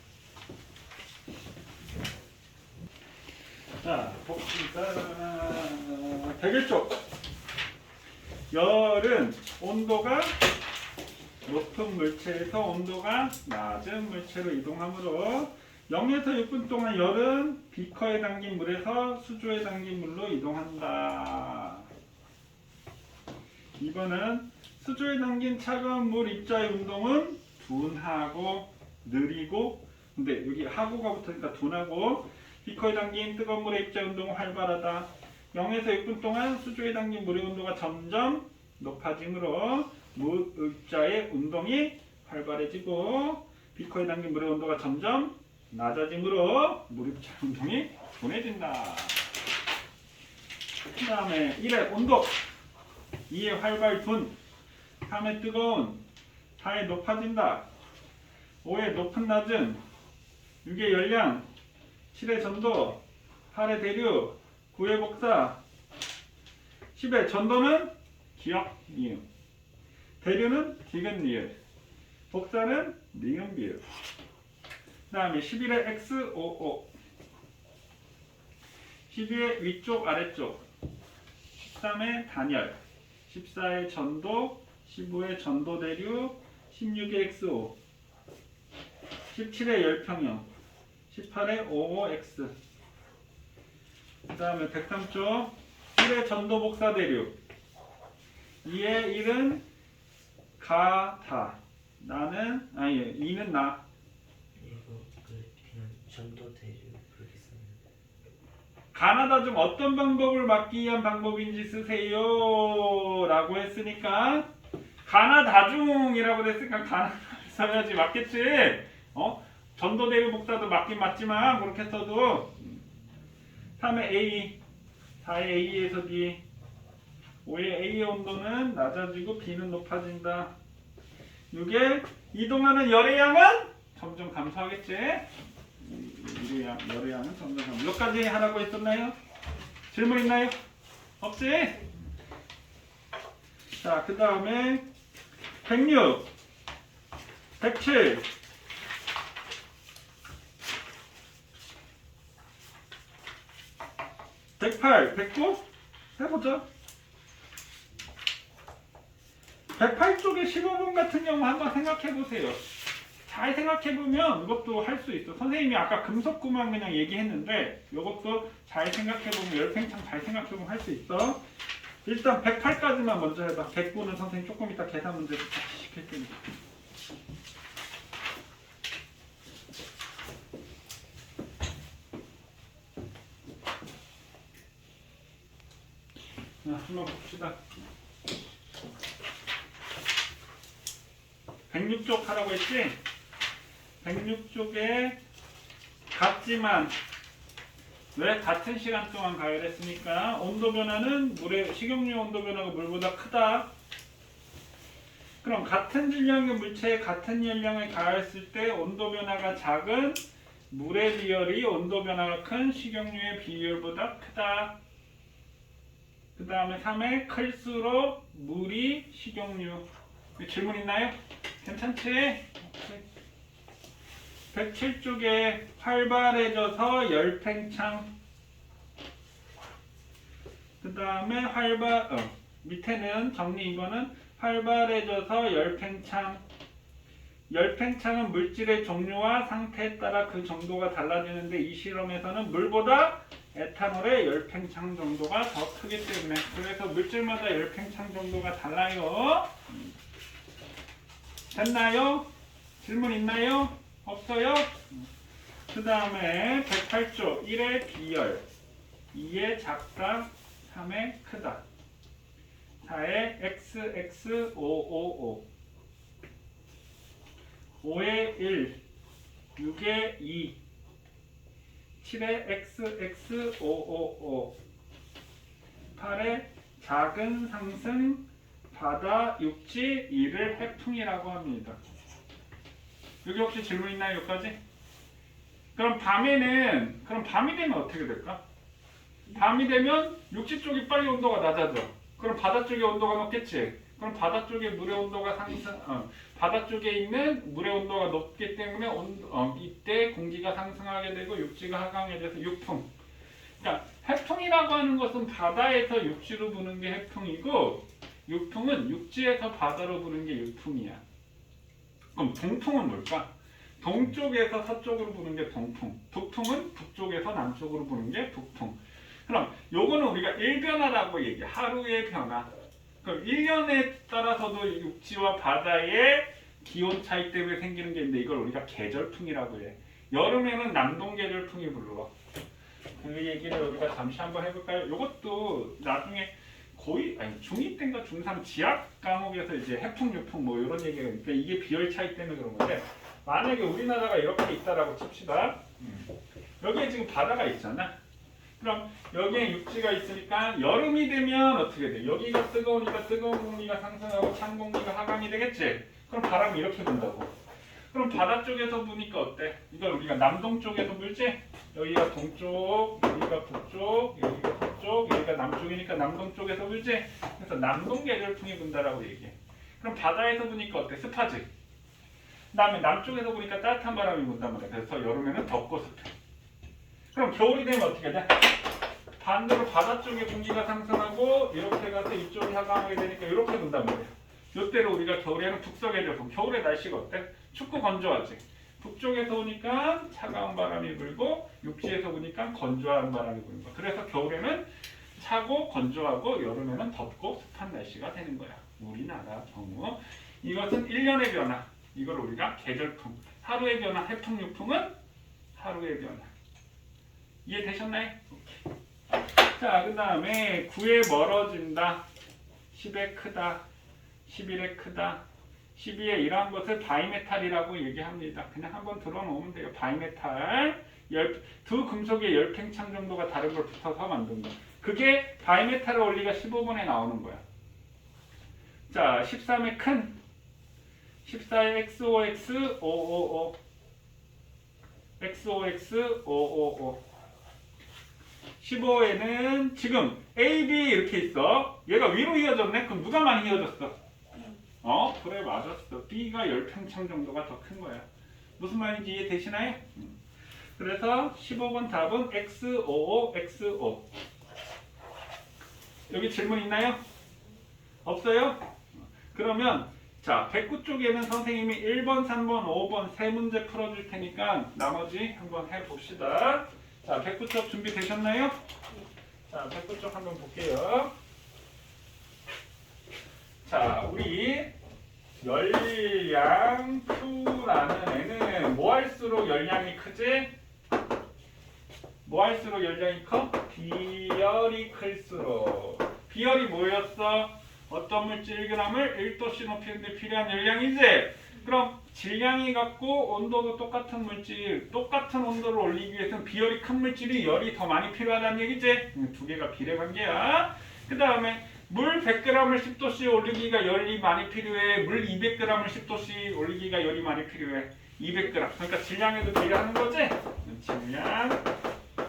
자, 봅시다. 101쪽 열은 온도가 높은 물체에서 온도가 낮은 물체로 이동하므로 0에서 6분 동안 열은 비커에 담긴 물에서 수조에 담긴 물로 이동한다. 2번은 수조에 담긴 차가운 물 입자의 운동은 둔하고 느리고, 근데 여기 하고가 붙으니까 둔하고, 비커에 담긴 뜨거운 물의 입자의 운동은 활발하다. 0에서 6분 동안 수조에 담긴 물의 온도가 점점 높아지므로 물 입자의 운동이 활발해지고, 비커에 담긴 물의 온도가 점점 낮아지므로 물 입자의 운동이 둔해진다. 그 다음에 1의 온도, 2의 활발 둔, 3의 뜨거운, 4의 높아진다, 5의 높은 낮은, 6의 열량, 7의 전도, 8의 대류, 9의 복사, 10의 전도는 기역, 니은, 대류는 디귿, 니을, 복사는 니은, 비읍. 그 다음에 11의 x, o, o, 12의 위쪽, 아래쪽, 13의 단열, 14의 전도, 15의 전도 대류, 16의 xo, 17의 열평형, 18의 OOX. 그 다음에 103쪽 1의 전도 복사 대류, 2의 1은 가다, 나는 아니 2는 나. 이거 그냥 전도 대류 그렇게 썼는데. 가나다 중 어떤 방법을 막기 위한 방법인지 쓰세요 라고 했으니까 가나다 중이라고 했으니까 가나다 써야지. 맞겠지? 전도 대류 복사도 맞긴 맞지만 그렇게 써도 3의 A, 4의 A에서 B, 5의 A의 온도는 낮아지고 B는 높아진다. 6의 이동하는 열의 양은 점점 감소하겠지? 열의 양은 점점 감소. 몇 가지 하라고 했었나요? 질문 있나요? 없지? 자, 그 다음에 106, 107, 108, 109 해보자. 108쪽의 15번 같은 경우 한번 생각해보세요. 잘 생각해보면 이것도 할 수 있어. 선생님이 아까 금속구만 그냥 얘기했는데 이것도 잘 생각해보면 열팽창 잘 생각해보면 할 수 있어. 일단 108까지만 먼저 해봐. 109는 선생님 조금 이따 계산 문제도 같이 시킬 테니까. 자, 한번 봅시다. 106쪽 하라고 했지? 106쪽에 같지만 왜 같은 시간 동안 가열했으니까 온도 변화는 식용유 온도 변화가 물보다 크다. 그럼 같은 질량의 물체에 같은 열량을 가열했을 때 온도 변화가 작은 물의 비율이 온도 변화가 큰 식용유의 비율보다 크다. 그 다음에 3에 클수록 물이 식용유. 질문 있나요? 괜찮지? 107쪽에 활발해져서 열팽창. 그 다음에 밑에는 정리 2번은 활발해져서 열팽창. 열팽창은 물질의 종류와 상태에 따라 그 정도가 달라지는데 이 실험에서는 물보다 에탄올의 열팽창 정도가 더 크기 때문에. 그래서 물질마다 열팽창 정도가 달라요. 됐나요? 질문 있나요? 없어요? 그 다음에 108조 1의 비열, 2의 작다, 3의 크다, 4의 XX555, 5의 1, 6의 2, 7의 XX555, 8의 작은 상승, 바다, 육지, 2를 해풍이라고 합니다. 여기 혹시 질문 있나요? 여기까지? 그럼 밤이 되면 어떻게 될까? 밤이 되면 육지 쪽이 빨리 온도가 낮아져. 그럼 바다 쪽의 온도가 높겠지. 그럼 바다 쪽의 물의 온도가 바다 쪽에 있는 물의 온도가 높기 때문에 이때 공기가 상승하게 되고 육지가 하강하게 돼서 육풍. 그러니까 해풍이라고 하는 것은 바다에서 육지로 부는 게 해풍이고, 육풍은 육지에서 바다로 부는 게 육풍이야. 그럼 동풍은 뭘까? 동쪽에서 서쪽으로 부는 게 동풍, 북풍은 북쪽에서 남쪽으로 부는 게 북풍. 그럼 요거는 우리가 일변화라고 얘기해. 하루의 변화. 그럼 1년에 따라서도 육지와 바다의 기온 차이 때문에 생기는 게 있는데, 이걸 우리가 계절풍이라고 해. 여름에는 남동 계절풍이 불러. 그 얘기를 우리가 잠시 한번 해볼까요? 요것도 나중에 중2 때인가 중3 지학 과목에서 이제 해풍, 육풍 뭐 이런 얘기가 있으니까 이게 비열 차이 때문에 그런 건데, 만약에 우리나라가 이렇게 있다라고 칩시다. 여기에 지금 바다가 있잖아. 그럼 여기에 육지가 있으니까 여름이 되면 어떻게 돼? 여기가 뜨거우니까 뜨거운 공기가 상승하고 찬 공기가 하강이 되겠지? 그럼 바람이 이렇게 분다고. 그럼 바다 쪽에서 부니까 어때? 이걸 우리가 남동 쪽에서 불지? 여기가 동쪽, 여기가 북쪽, 여기가 북쪽, 여기가 남쪽이니까 남동 쪽에서 불지? 그래서 남동 계절풍이 분다라고 얘기해. 그럼 바다에서 부니까 어때? 습하지? 그 다음에 남쪽에서 부니까 따뜻한 바람이 분단 말이야. 그래서 여름에는 덥고 습해. 그럼 겨울이 되면 어떻게 돼? 반대로 바다 쪽에 공기가 상승하고 이렇게 가서 이쪽이 하강하게 되니까 이렇게 분단 말이야. 이때로 우리가 겨울에는 북서계절풍. 겨울에 날씨가 어때? 춥고 건조하지. 북쪽에서 오니까 차가운 바람이 불고 육지에서 오니까 건조한 바람이 부는 거야. 그래서 겨울에는 차고 건조하고 여름에는 덥고 습한 날씨가 되는 거야. 우리나라 경우. 이것은 1년의 변화. 이걸 우리가 계절풍. 하루의 변화. 해풍, 육풍은 하루의 변화. 이해되셨나요? 오케이. 자, 그 다음에 9에 멀어진다. 10에 크다. 11에 크다. 12에 이러한 것을 바이메탈이라고 얘기합니다. 그냥 한번 들어놓으면 돼요. 바이메탈. 두 금속의 열팽창 정도가 다른 걸 붙어서 만든 거. 그게 바이메탈의 원리가 15번에 나오는 거야. 자, 13에 큰. 14에 XOX555. XOX555. 15에는 지금 A, B 이렇게 있어. 얘가 위로 이어졌네? 그럼 누가 많이 이어졌어? 그래, 맞았어. B가 열팽창 정도가 더 큰 거야. 무슨 말인지 이해되시나요? 그래서 15번 답은 XOO, XO. 여기 질문 있나요? 없어요? 그러면 자, 109쪽에는 선생님이 1번, 3번, 5번 세 문제 풀어줄 테니까 나머지 한번 해봅시다. 자, 109쪽 준비되셨나요? 자, 109쪽 한번 볼게요. 자, 우리 열량 Q라는 애는 뭐 할수록 열량이 크지? 뭐 할수록 열량이 커? 비열이 클수록. 비열이 뭐였어? 어떤 물질 1g을 1도씨 높이는데 필요한 열량이지? 그럼 질량이 같고 온도도 똑같은 물질, 똑같은 온도를 올리기 위해서는 비열이 큰 물질이 열이 더 많이 필요하다는 얘기지? 두 개가 비례관계야. 그 다음에 물 100g을 10도씨 올리기가 열이 많이 필요해. 물 200g을 10도씨 올리기가 열이 많이 필요해. 200g. 그러니까 질량에도 비례하는 거지? 질량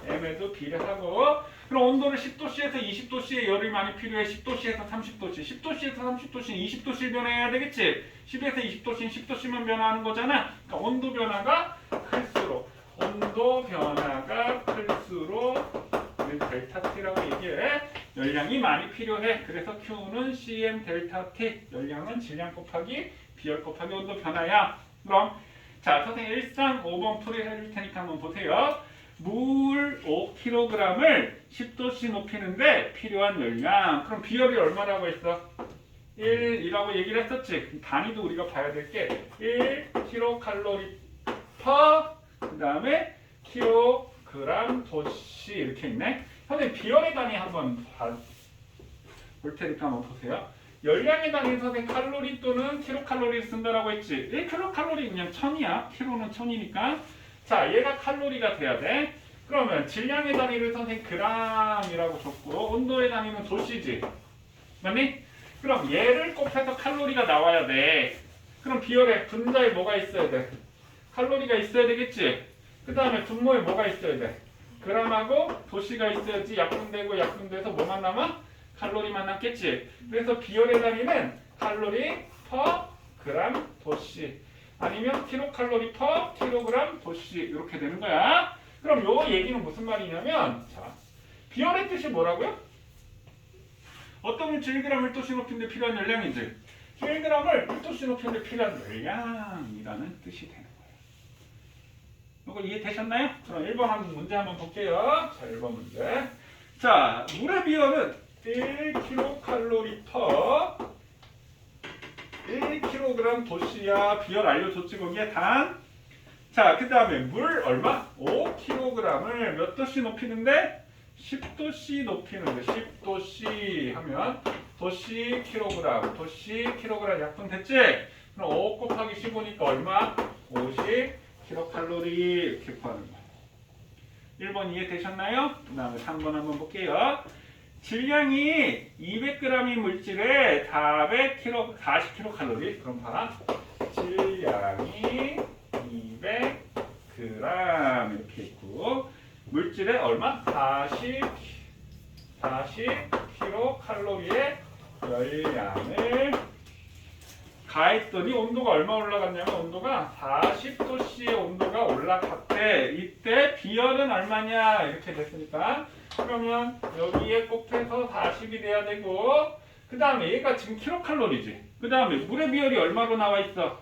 M에도 비례하고. 그럼 온도를 10도씨에서 20도씨에 열이 많이 필요해. 10도씨에서 30도씨. 10도씨에서 30도씨는 20도씨를 변해야 되겠지? 10에서 20도씨는 10도씨만 변화하는 거잖아. 그러니까 온도 변화가 클수록. 온도 변화가 클수록 델타 T라고 얘기해. 열량이 많이 필요해. 그래서 Q는 CM 델타 T. 열량은 질량 곱하기 비열 곱하기 온도 변화야. 그럼 자, 선생님 1상 5번 풀이 해줄 테니까 한번 보세요. 물 5kg을 10도씨 높이는데 필요한 열량. 그럼 비열이 얼마라고 했어? 1이라고 얘기를 했었지. 단위도 우리가 봐야 될 게 1kcal per 그 다음에 kg 도씨 이렇게 있네. 선생님 비열의 단위 한번 볼 테니까 한번 보세요. 열량의 단위 선생님 칼로리 또는 킬로칼로리를 쓴다라고 했지. 1kcal 그냥 1000이야. 킬로는 1000이니까. 자, 얘가 칼로리가 돼야 돼. 그러면 질량의 단위를 선생님 g이라고 줬고 온도의 단위는 도씨지. 맞니? 그럼 얘를 곱해서 칼로리가 나와야 돼. 그럼 비열의 분자에 뭐가 있어야 돼? 칼로리가 있어야 되겠지. 그 다음에 분모에 뭐가 있어야 돼? g하고 도씨가 있어야지 약분되고 약분돼서 뭐만 남아? 칼로리만 남겠지. 그래서 비열의 단위는 칼로리 per 그램 도씨 아니면 킬로칼로리 per 킬로그램 도씨 이렇게 되는 거야. 그럼 요 얘기는 무슨 말이냐면 자, 비열의 뜻이 뭐라고요? 어떤 물질 1g을 1도씨 높이는데 필요한 열량이지. 1g을 1도씨 높이는데 필요한 열량이라는 뜻이 되는 거예요. 이거 이해되셨나요? 그럼 1번 문제 한번 볼게요. 자, 1번 문제. 자, 물의 비열은 1kcal per 1kg 도씨야. 비열 알려줬지 거기에 단. 자, 그 다음에 물 얼마? 5kg을 몇 도씨 높이는데? 10도씨 높이는데 10도씨 하면 도씨 킬로그램 도씨 킬로그램 약분 됐지? 그럼 5 곱하기 15니까 얼마? 50 킬로칼로리 이렇게 구하는 거야. 1번 이해되셨나요? 그 다음에 3번 한번 볼게요. 질량이 200g인 물질에 40kcal. 그럼 봐. 질량이 200g 이렇게 있고 물질에 얼마? 40kcal의 열량을 가했더니 온도가 얼마 올라갔냐면 온도가 40도씨의 온도가 올라갔대. 이때 비열은 얼마냐 이렇게 됐으니까 그러면 여기에 곱해서 40이 돼야 되고 그 다음에 얘가 지금 킬로칼로리지. 그 다음에 물의 비열이 얼마로 나와 있어?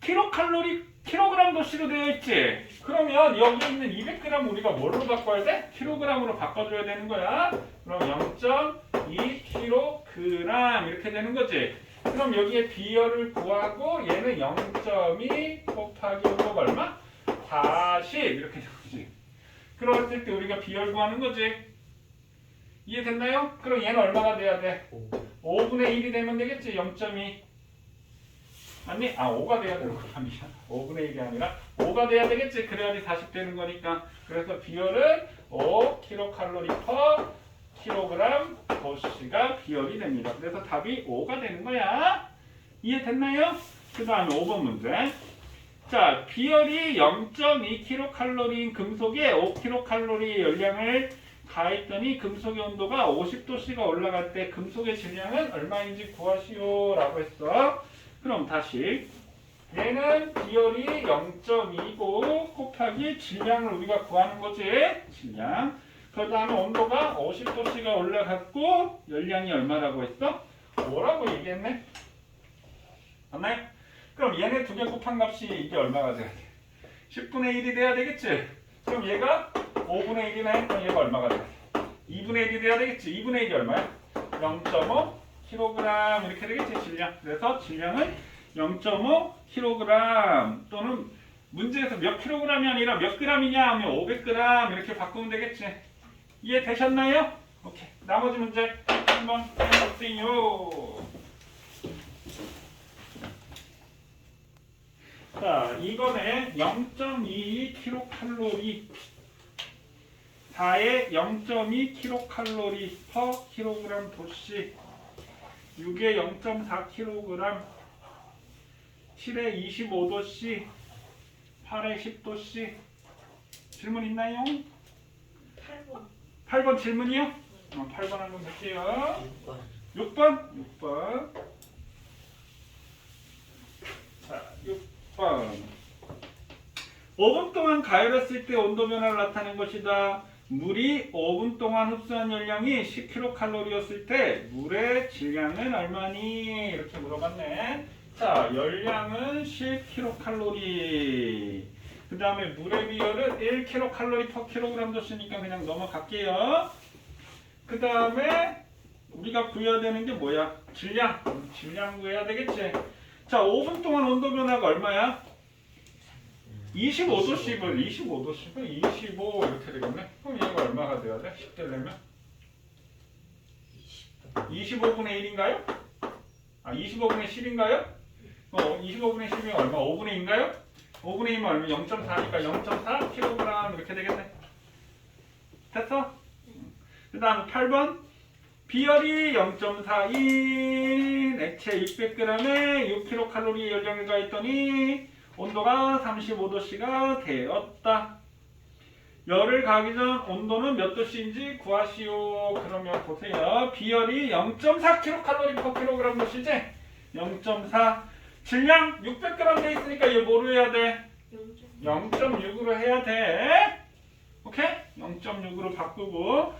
킬로칼로리 킬로그램 도씨로 되어 있지. 그러면 여기 있는 200g 우리가 뭘로 바꿔야 돼? 킬로그램으로 바꿔줘야 되는 거야. 그럼 0.2kg 이렇게 되는 거지. 그럼 여기에 비열을 구하고 얘는 0.2 곱하기 온도가 얼마? 40 이렇게 되는 거지. 그랬을 때 우리가 비열 구하는 거지. 이해됐나요? 그럼 얘는 얼마가 돼야 돼? 5분의 1이 되면 되겠지. 0.2 맞니? 5가 돼야 되는 거야. 미안. 5분의 1이 아니라 5가 돼야 되겠지. 그래야지 40 되는 거니까. 그래서 비열은 5kcal per 킬로그램 도씨가 비열이 됩니다. 그래서 답이 5가 되는 거야. 이해됐나요? 그 다음에 5번 문제. 자, 비열이 0.2kcal인 금속에 5kcal 열량을 가했더니 금속의 온도가 50도씨가 올라갈 때 금속의 질량은 얼마인지 구하시오 라고 했어. 그럼 다시 얘는 비열이 0.2고 곱하기 질량을 우리가 구하는 거지. 질량. 그 다음에 온도가 50도씨가 올라갔고 열량이 얼마라고 했어? 5라고 얘기했네. 맞나요? 그럼 얘네 두 개 곱한 값이 이게 얼마가 돼야 돼? 10분의 1이 돼야 되겠지? 그럼 얘가 5분의 1이네. 그럼 얘가 얼마가 돼? 2분의 1이 돼야 되겠지? 2분의 1이 얼마야? 0.5 kg 이렇게 되겠지 질량. 그래서 질량은 0.5 kg 또는 문제에서 몇 kg이 아니라 몇 g이냐 하면 500g 이렇게 바꾸면 되겠지. 이해되셨나요? 오케이. 나머지 문제 한번 해보세요. 자, 이번에 0.2kcal 4에 0.2kcal per kg 도씨 6에 0.4kg 7에 25도씨 8에 10도씨 질문 있나요? 8번. 8번 질문이요? 8번 한번 볼게요. 6번 6번 자, 6번 5분 동안 가열했을 때 온도 변화를 나타낸 것이다. 물이 5분 동안 흡수한 열량이 10kcal였을 때 물의 질량은 얼마니? 이렇게 물어봤네. 자, 열량은 10kcal. 그 다음에 물의 비율은 1kcal/kg 줬으니까 그냥 넘어갈게요. 그 다음에 우리가 구해야 되는 게 뭐야? 질량. 질량 구해야 되겠지. 자, 5분 동안 온도 변화가 얼마야? 25도씩을 25 이렇게 되겠네. 그럼 얘가 얼마가 돼야 돼? 10 되려면? 25분의 1인가요? 아, 25분의 10인가요? 25분의 10이면 얼마? 5분의 2인가요? 5분의 2면 얼마? 0.4니까 0.4kg 이렇게 되겠네. 됐어? 그 다음 8번. 비열이 0.42, 액체 600g에 6kcal 열량이 가있더니 온도가 35도씨가 되었다. 열을 가하기 전 온도는 몇 도씨인지 구하시오. 그러면 보세요. 비열이 0.4kcal/kg 도시지? 0.4. 질량 600g 돼 있으니까 이거 뭐로 해야 돼? 0.6으로 해야 돼. 오케이? 0.6으로 바꾸고.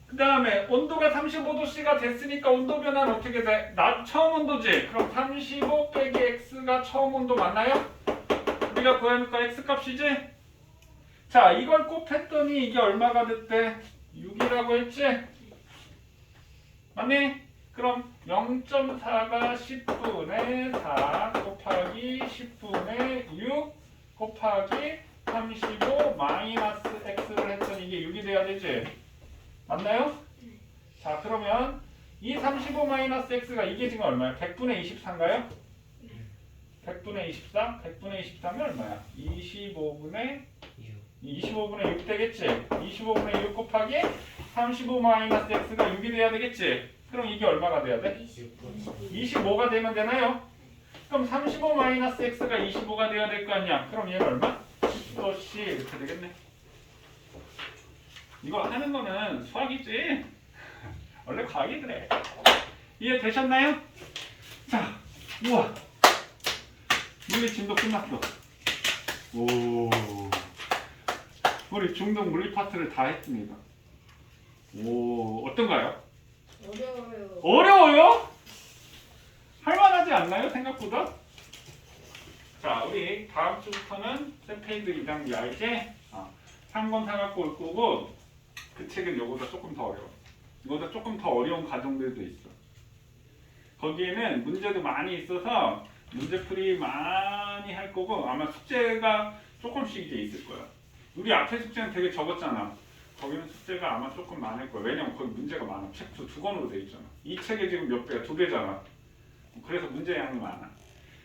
그 다음에 온도가 35도씨가 됐으니까 온도 변화는 어떻게 돼? 낮 처음 온도지? 그럼 35 빼기 x가 처음 온도 맞나요? 우리가 구해놓을 거 x 값이지? 자, 이걸 곱했더니 이게 얼마가 됐대? 6이라고 했지? 맞니? 그럼 0.4가 10분의 4 곱하기 10분의 6 곱하기 35 마이너스 x를 했더니 이게 6이 돼야 되지? 맞나요? 자, 그러면 이 35 마이너스 x가 이게 지금 얼마야? 100분의 24인가요? 100분의 24? 100분의 24면 얼마야? 25분의 6 되겠지? 25분의 6 곱하기 35 마이너스 x가 6이 돼야 되겠지? 그럼 이게 얼마가 돼야 돼? 25가 되면 되나요? 그럼 35 마이너스 x가 25가 돼야 될 거 아니야? 그럼 얘는 얼마? 10도씨 이렇게 되겠네. 이거 하는 거는 수학이지? 원래 과학이 그래. 이해되셨나요? 자, 우와! 물리 진도 끝났어. 오, 우리 중등 물리 파트를 다 했습니다. 오, 어떤가요? 어려워요. 어려워요? 할만하지 않나요? 생각보다? 자, 우리 다음 주부터는 세페이드 2단계 알지? 3권 사갖고 올 거고, 그 책은 이거보다 조금 더 어려워. 이거보다 조금 더 어려운 과정들도 있어. 거기에는 문제도 많이 있어서 문제풀이 많이 할 거고, 아마 숙제가 조금씩 이제 있을 거야. 우리 앞에 숙제는 되게 적었잖아. 거기는 숙제가 아마 조금 많을 거야. 왜냐면 거기 문제가 많아. 책도 2권으로 돼 있잖아. 이 책에 지금 몇 배야? 2배잖아. 그래서 문제 양이 많아.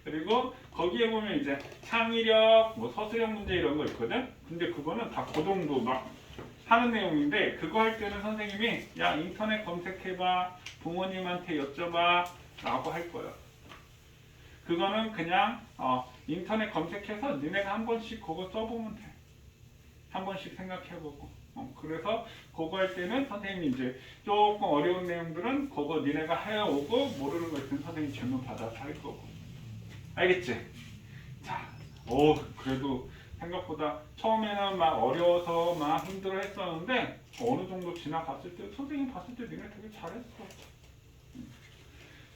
그리고 거기에 보면 이제 창의력, 뭐 서술형 문제 이런 거 있거든? 근데 그거는 다 그 정도 막 하는 내용인데, 그거 할 때는 선생님이 야, 인터넷 검색해봐, 부모님한테 여쭤봐 라고 할 거야. 그거는 그냥 인터넷 검색해서 니네가 한 번씩 그거 써보면 돼. 한 번씩 생각해보고. 그래서 그거 할 때는 선생님이 이제 조금 어려운 내용들은 그거 니네가 해오고, 모르는 거 있으면 선생님이 질문 받아서 할 거고. 알겠지? 자, 그래도 생각보다 처음에는 막 어려워서 막 힘들어 했었는데 어느 정도 지나갔을 때 선생님 봤을 때 니네 되게 잘했어.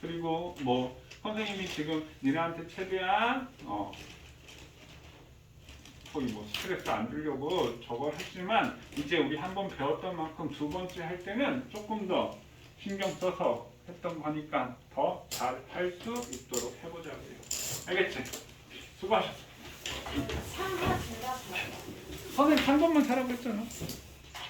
그리고 뭐 선생님이 지금 니네한테 최대한 거의 뭐 스트레스 안 주려고 저걸 했지만, 이제 우리 한번 배웠던 만큼 두 번째 할 때는 조금 더 신경 써서 했던 거니까 더 잘 할 수 있도록 해보자고요. 알겠지? 수고하셨어. 상하 제가 봐요. 선생님 한 번만 하라고 했잖아.